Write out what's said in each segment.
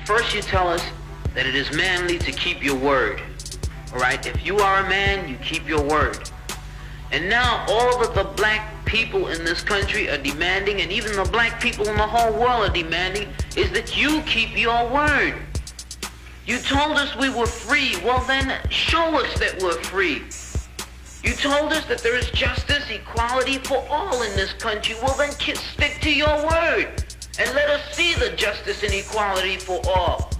First you tell us that it is manly to keep your word. Alright, if you are a man, you keep your word. And now all of the black people in this country are demanding, and even the black people in the whole world are demanding, is that you keep your word. You told us we were free. Well then, show us that we're free. You told us that there is justice, equality for all in this country. Well then, stick to your word and let us see the justice and equality for all.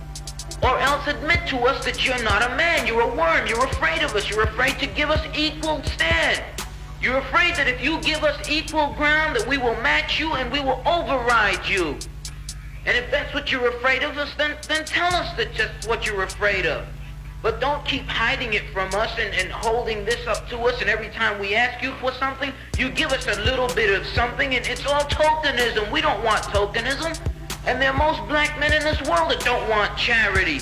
Or else admit to us that you're not a man, you're a worm, you're afraid of us, you're afraid to give us equal stand. You're afraid that if you give us equal ground, that we will match you and we will override you. And if that's what you're afraid of us, then tell us that's what you're afraid of. But don't keep hiding it from us and holding this up to us, and every time we ask you for something, you give us a little bit of something, and it's all tokenism. We don't want tokenism. And there are most black men in this world that don't want charity.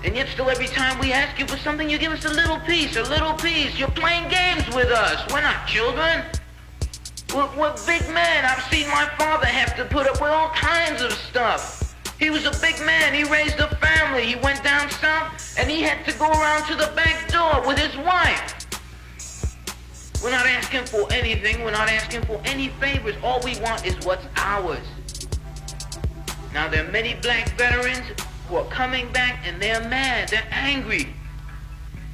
And yet still every time we ask you for something, you give us a little piece, a little piece. You're playing games with us. We're not children. We're big men. I've seen my father have to put up with all kinds of stuff. He was a big man. He raised a family. He went down south, and he had to go around to the back door with his wife. We're not asking for anything. We're not asking for any favors. All we want is what's ours. Now, there are many black veterans who are coming back, and they're mad. They're angry.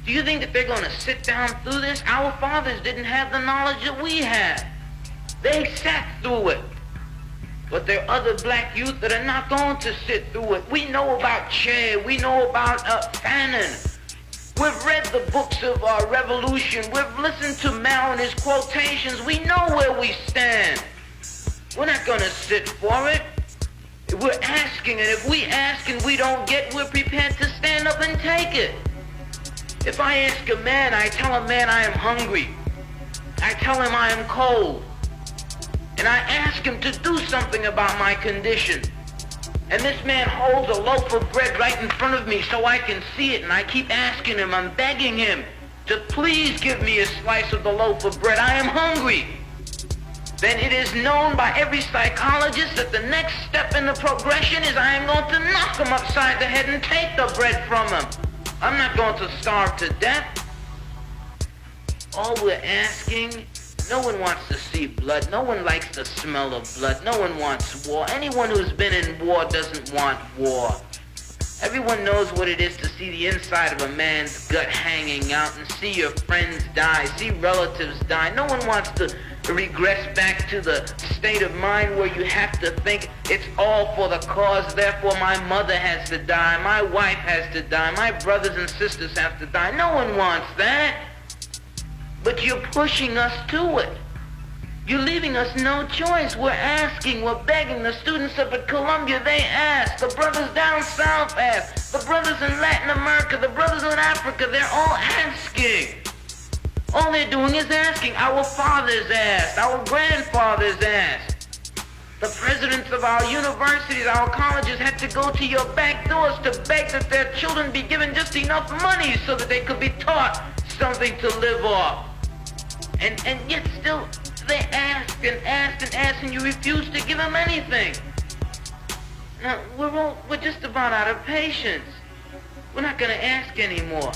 Do you think that they're going to sit down through this? Our fathers didn't have the knowledge that we had. They sat through it. But there are other black youth that are not going to sit through it. We know about Che. We know about Fanon. We've read the books of our revolution. We've listened to Mao and his quotations. We know where we stand. We're not going to sit for it. We're asking, and if we ask and we don't get, we're prepared to stand up and take it. If I ask a man, I tell a man I am hungry. I tell him I am cold. And I ask him to do something about my condition. And this man holds a loaf of bread right in front of me so I can see it, and I keep asking him, I'm begging him to please give me a slice of the loaf of bread. I am hungry. Then it is known by every psychologist that the next step in the progression is I am going to knock him upside the head and take the bread from him. I'm not going to starve to death. All we're asking, no one wants to see blood. No one likes the smell of blood. No one wants war. Anyone who's been in war doesn't want war. Everyone knows what it is to see the inside of a man's gut hanging out and see your friends die, see relatives die. No one wants to regress back to the state of mind where you have to think it's all for the cause, therefore my mother has to die, my wife has to die, my brothers and sisters have to die. No one wants that. But you're pushing us to it. You're leaving us no choice. We're asking, we're begging. The students up at Columbia, they ask. The brothers down south ask. The brothers in Latin America, the brothers in Africa, they're all asking. All they're doing is asking. Our fathers asked. Our grandfathers asked. The presidents of our universities, our colleges had to go to your back doors to beg that their children be given just enough money so that they could be taught something to live off. And yet still they ask and ask and ask, and you refuse to give them anything. Now, we're just about out of patience. We're not going to ask anymore.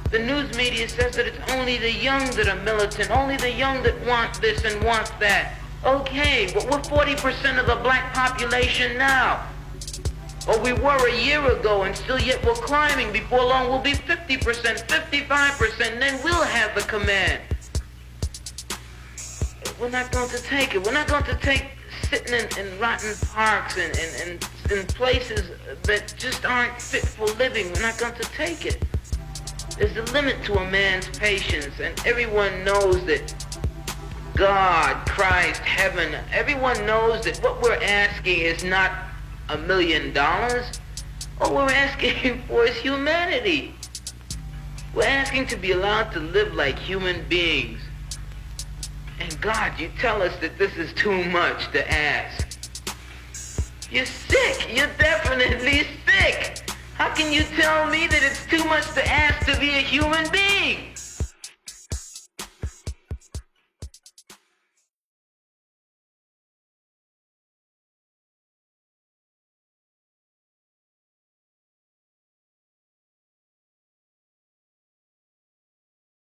The news media says that it's only the young that are militant, only the young that want this and want that. Okay, but we're 40% of the black population now. Or we were a year ago, and still yet we're climbing. Before long we'll be 50%, 55%, and then we'll have the command. We're not going to take it. We're not going to take sitting in rotten parks and in places that just aren't fit for living. We're not going to take it. There's a limit to a man's patience, and everyone knows that God, Christ, heaven, everyone knows that what we're asking is not $1 million. All we're asking for is humanity. We're asking to be allowed to live like human beings. And God, you tell us that this is too much to ask. You're sick. You're definitely sick. How can you tell me that it's too much to ask to be a human being?